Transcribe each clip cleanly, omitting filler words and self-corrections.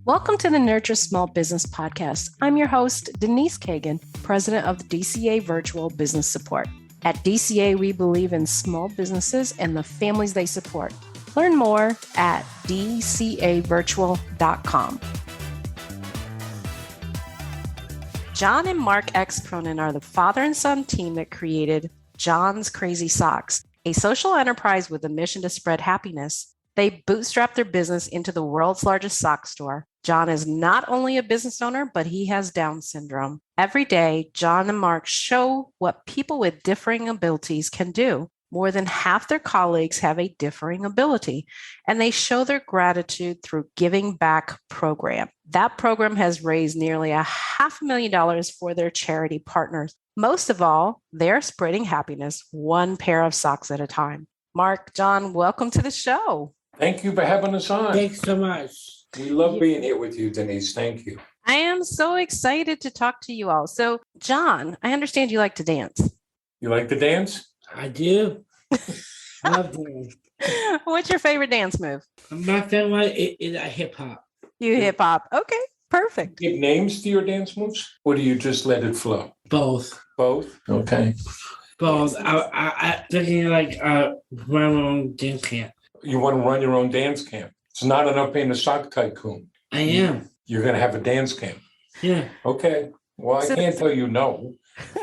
Welcome to the Nurture Small Business Podcast. I'm your host, Denise Cagan, president of the DCA Virtual Business Support. At DCA, we believe in small businesses and the families they support. Learn more at dcavirtual.com. John and Mark X. Cronin are the father and son team that created John's Crazy Socks, a social enterprise with a mission to spread happiness. They bootstrapped their business into the world's largest sock store. John is not only a business owner, but he has Down syndrome. Every day, John and Mark show what people with differing abilities can do. More than half their colleagues have a differing ability, and they show their gratitude through Giving Back program. That program has raised nearly $500,000 for their charity partners. Most of all, they're spreading happiness one pair of socks at a time. Mark, John, welcome to the show. Thank you for having us on. Thanks so much. We love being here with you, Denise. Thank you. I am so excited to talk to you all. So, John, I understand you like to dance. You like to dance? I do. Love dance. What's your favorite dance move? My favorite is a hip hop. You hip hop. Okay, perfect. Give names to your dance moves, or do you just let it flow? Both. Both? Okay. Both. I thinking like run my own dance camp. You want to run your own dance camp. It's not enough being a sock tycoon. I am. You're going to have a dance camp. Yeah. Okay. Well, I can't tell you no.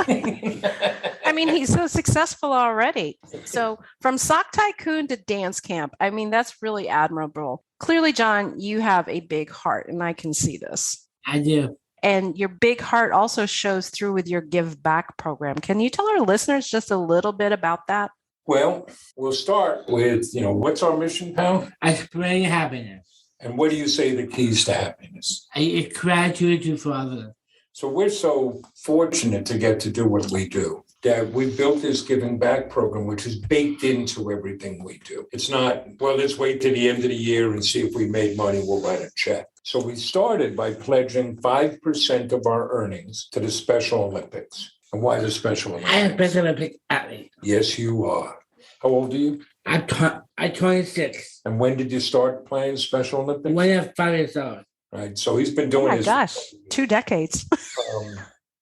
I mean, he's so successful already. So from sock tycoon to dance camp, I mean, that's really admirable. Clearly, John, you have a big heart, and I can see this. I do. And your big heart also shows through with your Give Back program. Can you tell our listeners just a little bit about that? Well, we'll start with, what's our mission, pal? I spread happiness. And what do you say the keys to happiness? It's gratitude to Father. So we're so fortunate to get to do what we do, that we built this Giving Back program, which is baked into everything we do. It's not, well, let's wait to the end of the year and see if we made money, we'll write a check. So we started by pledging 5% of our earnings to the Special Olympics. And why the Special Olympics? I am Special Olympic athlete. Yes, you are. How old are you? I'm 26. And when did you start playing Special Olympics? When I'm 5 years old. Right. So he's been doing this. Oh my gosh, 2 decades.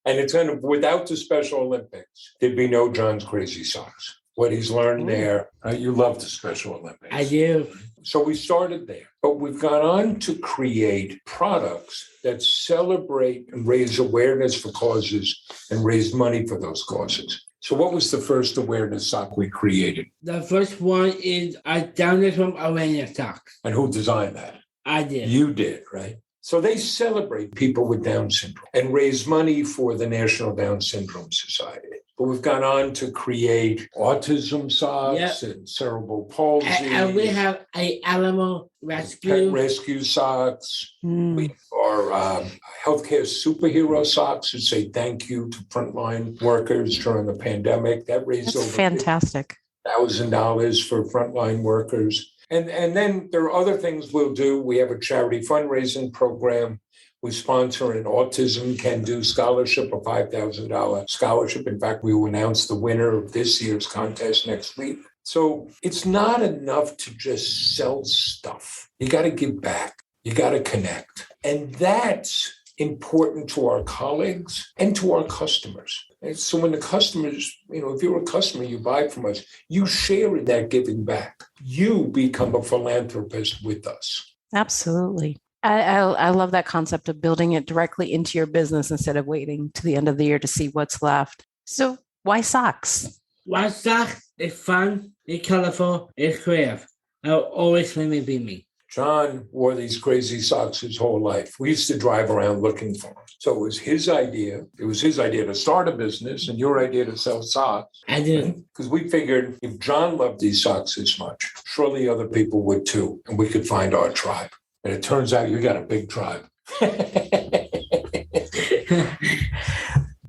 And it's without the Special Olympics, there'd be no John's Crazy Socks. What he's learned there, you love the Special Olympics. I do. So we started there, but we've gone on to create products that celebrate and raise awareness for causes and raise money for those causes. So what was the first awareness sock we created? The first one is a Down syndrome awareness sock. And who designed that? I did. You did, right? So they celebrate people with Down syndrome and raise money for the National Down Syndrome Society. But we've gone on to create autism socks and cerebral palsy. And we have an animal rescue. Pet rescue socks. We are healthcare superhero socks that say thank you to frontline workers during the pandemic. That raised over fantastic. $1,000 for frontline workers. And then there are other things we'll do. We have a charity fundraising program. We sponsor an Autism Can Do scholarship, a $5,000 scholarship. In fact, we will announce the winner of this year's contest next week. So it's not enough to just sell stuff. You got to give back. You got to connect. And that's important to our colleagues and to our customers. And so when the customers, if you're a customer, you buy from us, you share in that giving back. You become a philanthropist with us. Absolutely. I love that concept of building it directly into your business instead of waiting to the end of the year to see what's left. So why socks? Why socks? It's fun, it's colorful, it's creative. I'll always let me be me. John wore these crazy socks his whole life. We used to drive around looking for them. So it was his idea. It was his idea to start a business and your idea to sell socks. I did. Because we figured if John loved these socks this much, surely other people would too. And we could find our tribe. And it turns out you got a big tribe.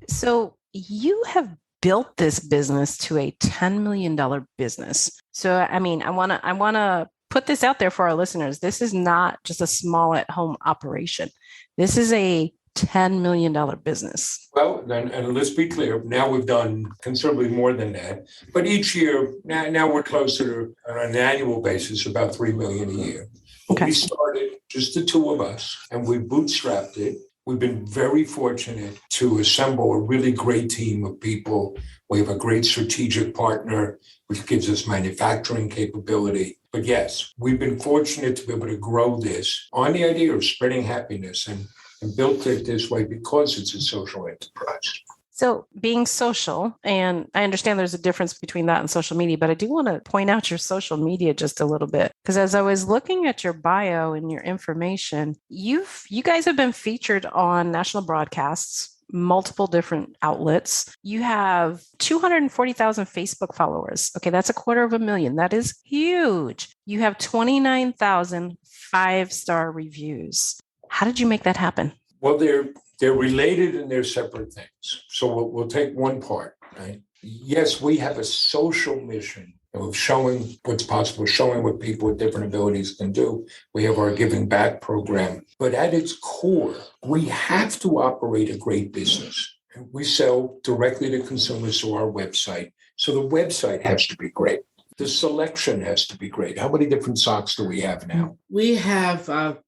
So you have built this business to a $10 million business. So, I mean, I want to put this out there for our listeners. This is not just a small at-home operation. This is a $10 million business. Well, then, and let's be clear, now we've done considerably more than that. But each year, now we're closer to, on an annual basis, about $3 million a year. Okay. We started just the two of us, and we bootstrapped it. We've been very fortunate to assemble a really great team of people. We have a great strategic partner, which gives us manufacturing capability. But yes, we've been fortunate to be able to grow this on the idea of spreading happiness and built it this way because it's a social enterprise. So being social, and I understand there's a difference between that and social media, but I do want to point out your social media just a little bit. Because as I was looking at your bio and your information, you guys have been featured on national broadcasts, multiple different outlets. You have 240,000 Facebook followers. Okay, that's 250,000. That is huge. You have 29,000 5-star reviews. How did you make that happen? Well, they're related and they're separate things. So we'll take one part, right? Yes, we have a social mission of showing what's possible, showing what people with different abilities can do. We have our Giving Back program. But at its core, we have to operate a great business. We sell directly to consumers through our website. So the website has to be great. The selection has to be great. How many different socks do we have now? We have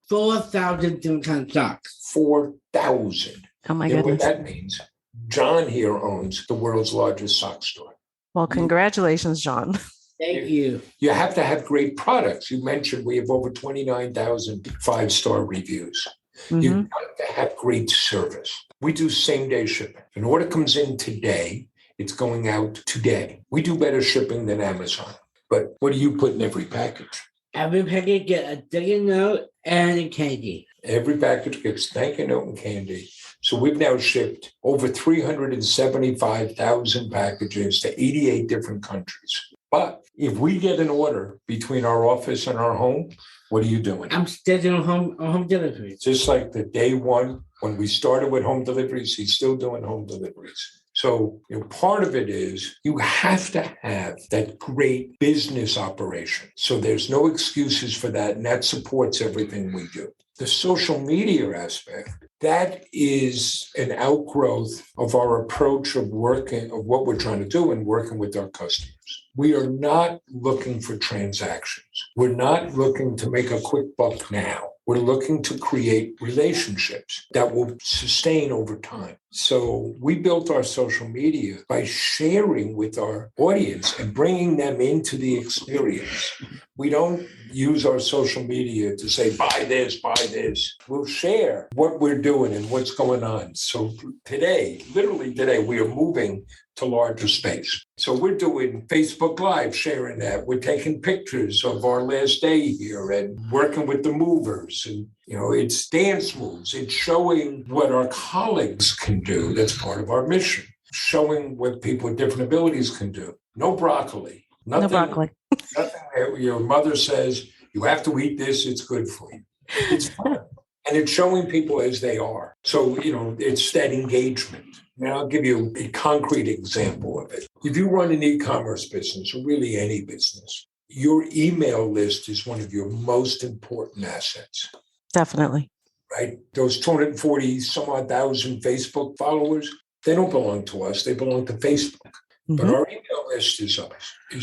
4,000 different kinds of socks. 4,000. Oh my You know goodness. what that means? John here owns the world's largest sock store. Well, congratulations, John. Thank you. You have to have great products. You mentioned we have over 29,000 5-star reviews. Mm-hmm. You have to have great service. We do same-day shipping. An order comes in today, it's going out today. We do better shipping than Amazon. But what do you put in every package? Every package get a thank you note and a candy. Every package gets thank you note and candy. So we've now shipped over 375,000 packages to 88 different countries. But if we get an order between our office and our home, what are you doing? I'm still doing home delivery. Just like the day one, when we started with home deliveries, he's still doing home deliveries. So, part of it is you have to have that great business operation. So there's no excuses for that, and that supports everything we do. The social media aspect, that is an outgrowth of our approach of working, of what we're trying to do and working with our customers. We are not looking for transactions. We're not looking to make a quick buck now. We're looking to create relationships that will sustain over time. So we built our social media by sharing with our audience and bringing them into the experience. We don't use our social media to say, buy this, buy this. We'll share what we're doing and what's going on. So today, literally today, we are moving to larger space. So we're doing Facebook Live, sharing that. We're taking pictures of our last day here and working with the movers. And, it's dance moves. It's showing what our colleagues can do. That's part of our mission. Showing what people with different abilities can do. No broccoli. Nothing, No broccoli. Nothing that your mother says, you have to eat this, it's good for you. It's fun. And it's showing people as they are. So, it's that engagement. And I'll give you a concrete example of it. If you run an e-commerce business, or really any business, your email list is one of your most important assets. Definitely. Right? Those 240 some odd thousand Facebook followers, they don't belong to us. They belong to Facebook. Mm-hmm. But our email list is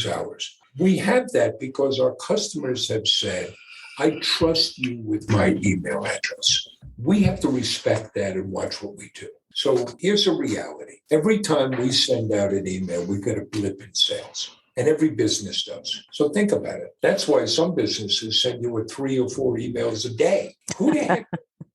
ours. We have that because our customers have said, I trust you with my email address. We have to respect that and watch what we do. So here's a reality. Every time we send out an email, we get a blip in sales. And every business does. So think about it. That's why some businesses send you 3 or 4 emails a day. Who the heck?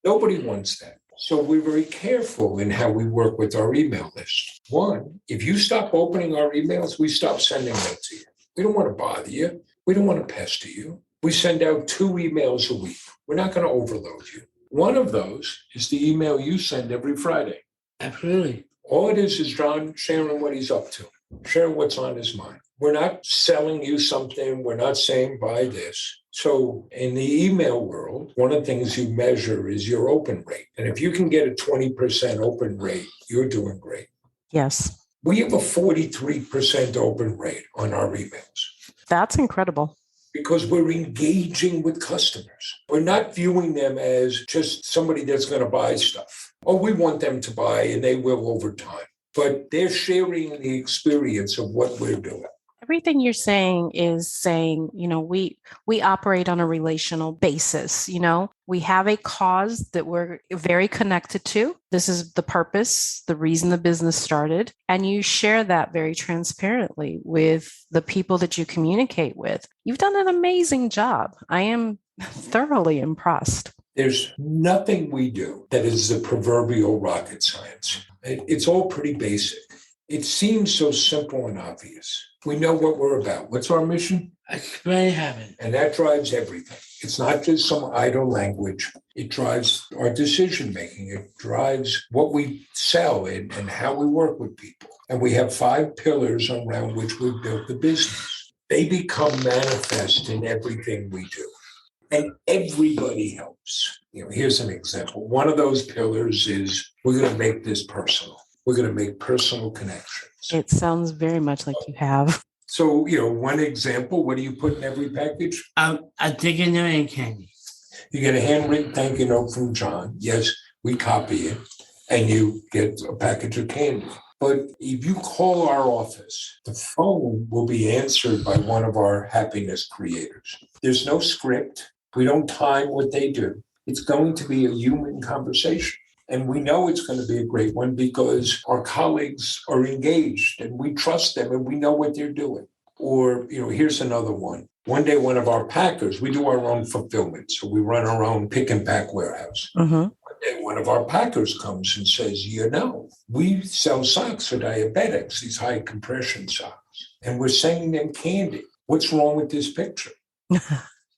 Nobody wants that. So we're very careful in how we work with our email list. One, if you stop opening our emails, we stop sending them to you. We don't want to bother you. We don't want to pester you. We send out 2 emails a week. We're not going to overload you. One of those is the email you send every Friday. Absolutely. All it is John sharing what he's up to, sharing what's on his mind. We're not selling you something. We're not saying buy this. So in the email world, one of the things you measure is your open rate. And if you can get a 20% open rate, you're doing great. Yes. We have a 43% open rate on our emails. That's incredible. Because we're engaging with customers. We're not viewing them as just somebody that's going to buy stuff. Oh, we want them to buy, and they will over time. But they're sharing the experience of what we're doing. Everything you're saying is saying, we operate on a relational basis. We have a cause that we're very connected to. This is the purpose, the reason the business started. And you share that very transparently with the people that you communicate with. You've done an amazing job. I am thoroughly impressed. There's nothing we do that is the proverbial rocket science. It's all pretty basic. It seems so simple and obvious. We know what we're about. What's our mission? Spread happiness. And that drives everything. It's not just some idle language. It drives our decision making. It drives what we sell and how we work with people. And we have 5 pillars around which we've built the business. They become manifest in everything we do. And everybody helps. Here's an example. One of those pillars is we're going to make this personal. We're going to make personal connections. It sounds very much like you have. So, one example, what do you put in every package? A dictionary and candy. You get a handwritten thank you note from John. Yes, we copy it. And you get a package of candy. But if you call our office, the phone will be answered by one of our happiness creators. There's no script. We don't time what they do. It's going to be a human conversation. And we know it's going to be a great one because our colleagues are engaged and we trust them and we know what they're doing. Or, here's another one. One day, one of our packers, we do our own fulfillment. So we run our own pick and pack warehouse. Mm-hmm. One day, one of our packers comes and says, we sell socks for diabetics, these high compression socks, and we're sending them candy. What's wrong with this picture?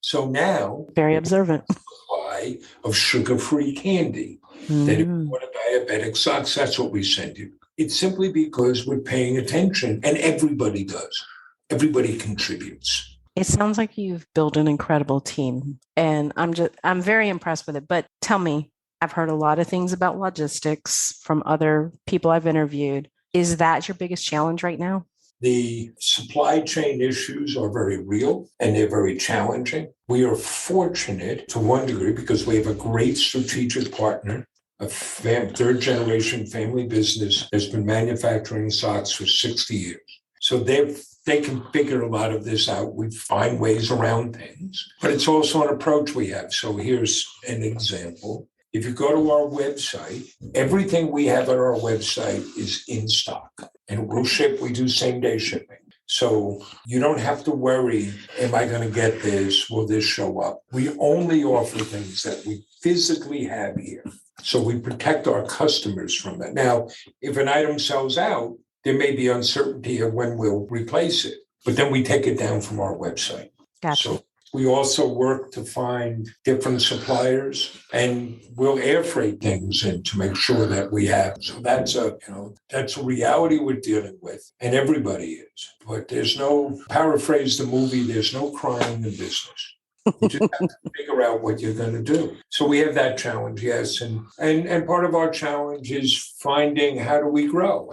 So now, very observant. Supply of sugar-free candy. That if you want a diabetic socks, that's what we send you. It's simply because we're paying attention, and everybody does. Everybody contributes. It sounds like you've built an incredible team, and I'm very impressed with it. But tell me, I've heard a lot of things about logistics from other people I've interviewed. Is that your biggest challenge right now? The supply chain issues are very real and they're very challenging. We are fortunate to one degree because we have a great strategic partner, a third generation family business that's been manufacturing socks for 60 years. So they can figure a lot of this out. We find ways around things, but it's also an approach we have. So here's an example. If you go to our website, everything we have on our website is in stock and we'll ship. We do same day shipping. So you don't have to worry, am I going to get this? Will this show up? We only offer things that we physically have here. So we protect our customers from that. Now, if an item sells out, there may be uncertainty of when we'll replace it, but then we take it down from our website. Gotcha. So we also work to find different suppliers and we'll air freight things in to make sure that we have. So that's a reality we're dealing with and everybody is. But there's no, paraphrase the movie, there's no crying in business. You just have to figure out what you're going to do. So we have that challenge, yes. And part of our challenge is finding how do we grow?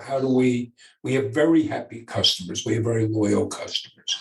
We have very happy customers. We have very loyal customers.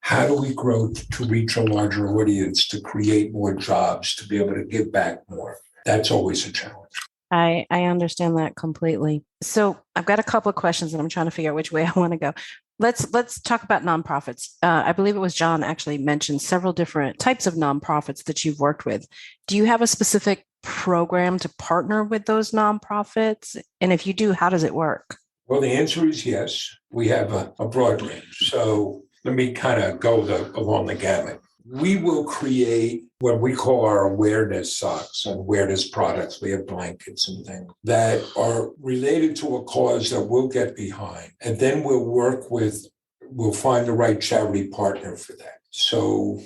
How do we grow to reach a larger audience, to create more jobs, to be able to give back more? That's always a challenge. I understand that completely. So I've got a couple of questions and I'm trying to figure out which way I want to go. Let's talk about nonprofits. I believe it was John actually mentioned several different types of nonprofits that you've worked with. Do you have a specific program to partner with those nonprofits? And if you do, how does it work? Well, the answer is yes. We have a broad range. So let me kind of go along the gamut. We will create what we call our awareness socks and awareness products. We have blankets and things that are related to a cause that we'll get behind. And then we'll find the right charity partner for that. So,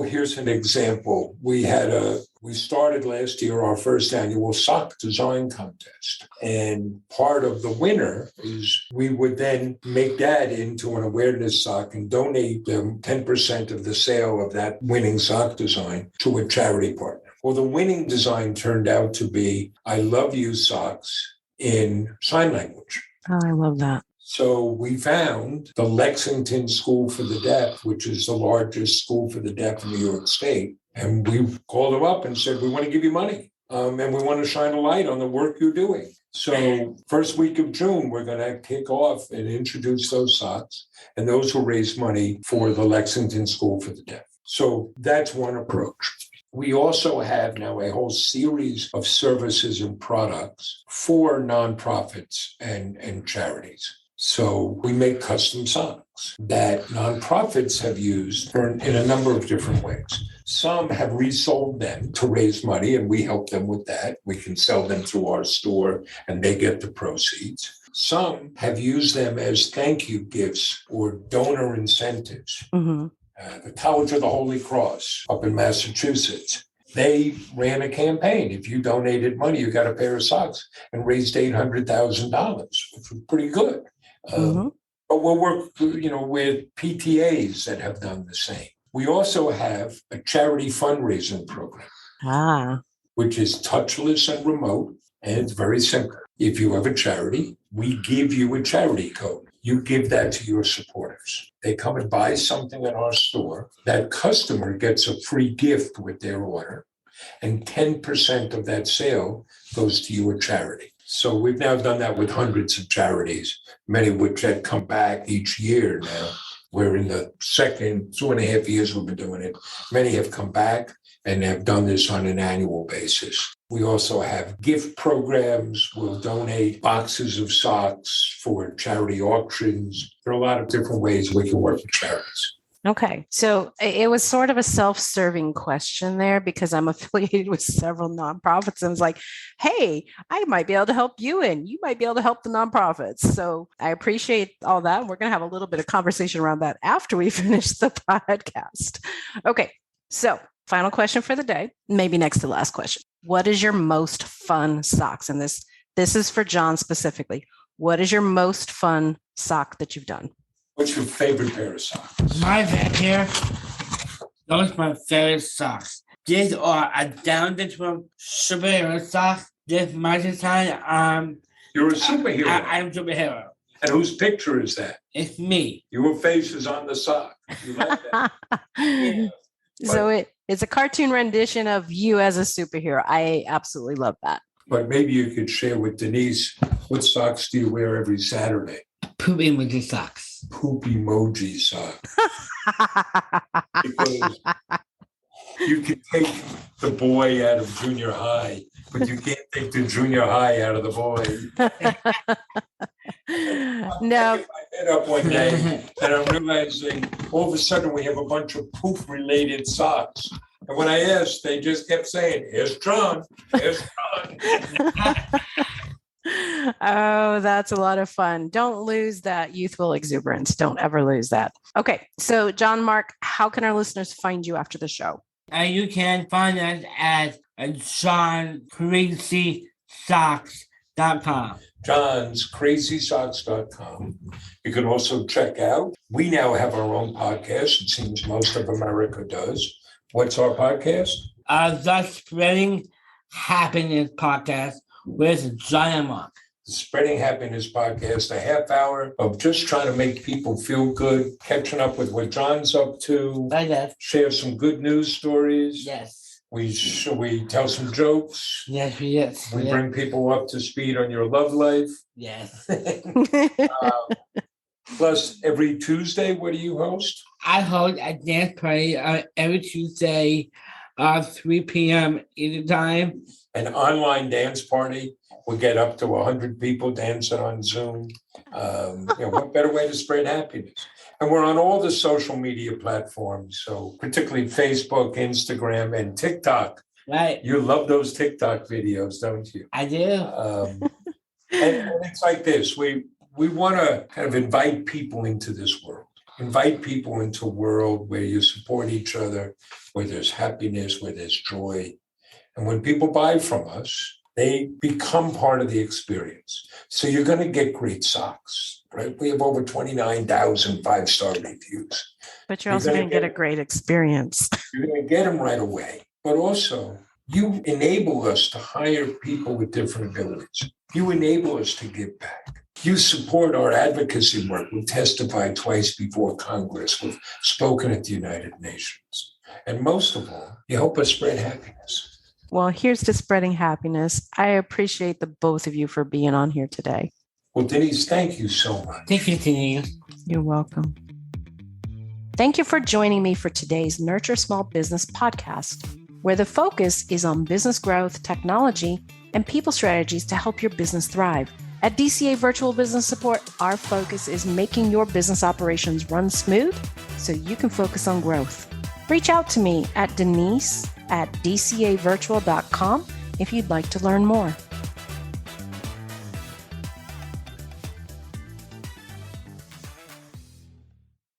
here's an example. We started last year our first annual sock design contest. And part of the winner is we would then make that into an awareness sock and donate them 10% of the sale of that winning sock design to a charity partner. Well, the winning design turned out to be I Love You socks in sign language. Oh, I love that. So we found the Lexington School for the Deaf, which is the largest school for the deaf in New York State. And we called them up and said, we want to give you money. And we want to shine a light on the work you're doing. So first week of June, we're going to kick off and introduce those socks. And those will raise money for the Lexington School for the Deaf. So that's one approach. We also have now a whole series of services and products for nonprofits and charities. So we make custom socks that nonprofits have used in a number of different ways. Some have resold them to raise money, and we help them with that. We can sell them through our store, and they get the proceeds. Some have used them as thank you gifts or donor incentives. Mm-hmm. The College of the Holy Cross up in Massachusetts, they ran a campaign. If you donated money, you got a pair of socks, and raised $800,000, which was pretty good. Mm-hmm. But we'll work, with PTAs that have done the same. We also have a charity fundraising program, which is touchless and remote, and it's very simple. If you have a charity, we give you a charity code. You give that to your supporters. They come and buy something at our store. That customer gets a free gift with their order, and 10% of that sale goes to your charity. So we've now done that with hundreds of charities, many of which have come back each year now. We're in the second 2.5 years we've been doing it. Many have come back and have done this on an annual basis. We also have gift programs. We'll donate boxes of socks for charity auctions. There are a lot of different ways we can work with charities. Okay. So it was sort of a self-serving question there because I'm affiliated with several nonprofits. And I was like, hey, I might be able to help you and you might be able to help the nonprofits. So I appreciate all that. We're going to have a little bit of conversation around that after we finish the podcast. Okay. So final question for the day, maybe next to last question. What is your most fun socks? And this is for John specifically. What is your most fun sock that you've done? What's your favorite pair of socks? My favorite pair, those are my favorite socks. These are a down-to-twelve superhero socks. This is my design. You're a superhero. I'm a superhero. And whose picture is that? It's me. Your face is on the sock. You like that? Yeah. So it's a cartoon rendition of you as a superhero. I absolutely love that. But maybe you could share with Denise, what socks do you wear every Saturday? Poop emoji socks. Poop emoji socks. Because you can take the boy out of junior high, but you can't take the junior high out of the boy. No. I picked my head up one day and I'm realizing all of a sudden we have a bunch of poop-related socks. And when I asked, they just kept saying, here's John, here's John. Oh, that's a lot of fun. Don't lose that youthful exuberance. Don't ever lose that. Okay. So John, Mark, how can our listeners find you after the show? You can find us at johncrazysocks.com. johnscrazysocks.com. You can also check out, we now have our own podcast. It seems most of America does. What's our podcast? The Spreading Happiness Podcast with John and Mark. The Spreading Happiness Podcast, a half hour of just trying to make people feel good, catching up with what John's up to, share some good news stories. Yes. We tell some jokes. Yes. We bring people up to speed on your love life. Yes. Plus, every Tuesday, what do you host? I host a dance party every Tuesday, 3 p.m. Eastern time. An online dance party. We'll get up to 100 people dancing on Zoom. What better way to spread happiness? And we're on all the social media platforms, so particularly Facebook, Instagram, and TikTok. Right. You love those TikTok videos, don't you? I do. And it's like this. We want to kind of invite people into this world. Invite people into a world where you support each other, where there's happiness, where there's joy. And when people buy from us, they become part of the experience. So you're going to get great socks, right? We have over 29,000 five-star reviews. But you're also going to get a great experience. You're going to get them right away. But also, you enable us to hire people with different abilities. You enable us to give back. You support our advocacy work. We've testified twice before Congress. We've spoken at the United Nations. And most of all, you help us spread happiness. Well, here's to spreading happiness. I appreciate the both of you for being on here today. Well, Denise, thank you so much. Thank you, Denise. You're welcome. Thank you for joining me for today's Nurture Small Business podcast, where the focus is on business growth, technology, and people strategies to help your business thrive. At DCA Virtual Business Support, our focus is making your business operations run smooth so you can focus on growth. Reach out to me at Denise@dcavirtual.com if you'd like to learn more.